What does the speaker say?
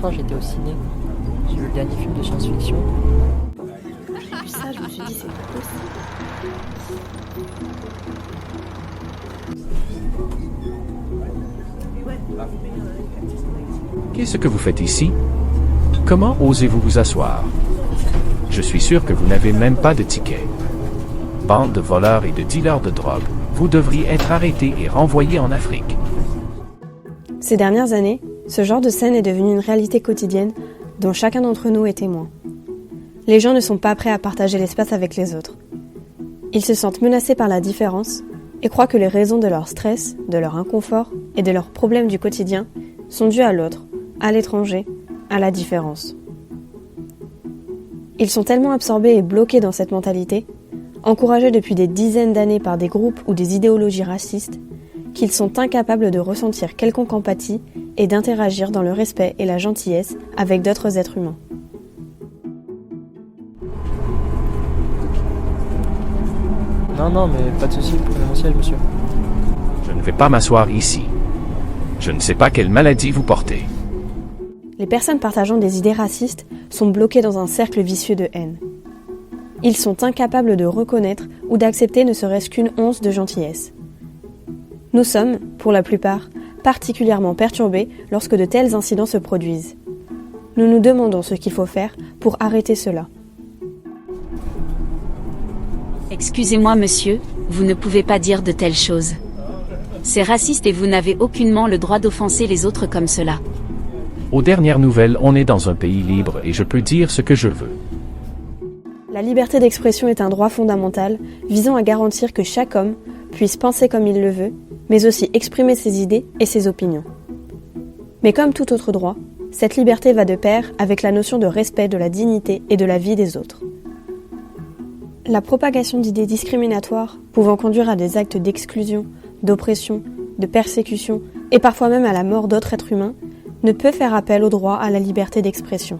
soir, j'étais au ciné. J'ai vu le dernier film de science-fiction. J'ai vu ça, je me suis dit, c'est pas possible. Qu'est-ce que vous faites ici? Comment osez-vous vous asseoir? Je suis sûr que vous n'avez même pas de ticket. Bande de voleurs et de dealers de drogue, vous devriez être arrêtés et renvoyés en Afrique. Ces dernières années, ce genre de scène est devenu une réalité quotidienne dont chacun d'entre nous est témoin. Les gens ne sont pas prêts à partager l'espace avec les autres. Ils se sentent menacés par la différence et croient que les raisons de leur stress, de leur inconfort et de leurs problèmes du quotidien sont dues à l'autre, à l'étranger, à la différence. Ils sont tellement absorbés et bloqués dans cette mentalité, encouragés depuis des dizaines d'années par des groupes ou des idéologies racistes, qu'ils sont incapables de ressentir quelconque empathie et d'interagir dans le respect et la gentillesse avec d'autres êtres humains. Non, mais pas de souci, prenez mon siège, monsieur. Je ne vais pas m'asseoir ici. Je ne sais pas quelle maladie vous portez. Les personnes partageant des idées racistes sont bloquées dans un cercle vicieux de haine. Ils sont incapables de reconnaître ou d'accepter ne serait-ce qu'une once de gentillesse. Nous sommes, pour la plupart, particulièrement perturbés lorsque de tels incidents se produisent. Nous nous demandons ce qu'il faut faire pour arrêter cela. Excusez-moi monsieur, vous ne pouvez pas dire de telles choses. C'est raciste et vous n'avez aucunement le droit d'offenser les autres comme cela. Aux dernières nouvelles, on est dans un pays libre et je peux dire ce que je veux. La liberté d'expression est un droit fondamental visant à garantir que chaque homme puisse penser comme il le veut, mais aussi exprimer ses idées et ses opinions. Mais comme tout autre droit, cette liberté va de pair avec la notion de respect de la dignité et de la vie des autres. La propagation d'idées discriminatoires pouvant conduire à des actes d'exclusion, d'oppression, de persécution et parfois même à la mort d'autres êtres humains ne peut faire appel au droit à la liberté d'expression.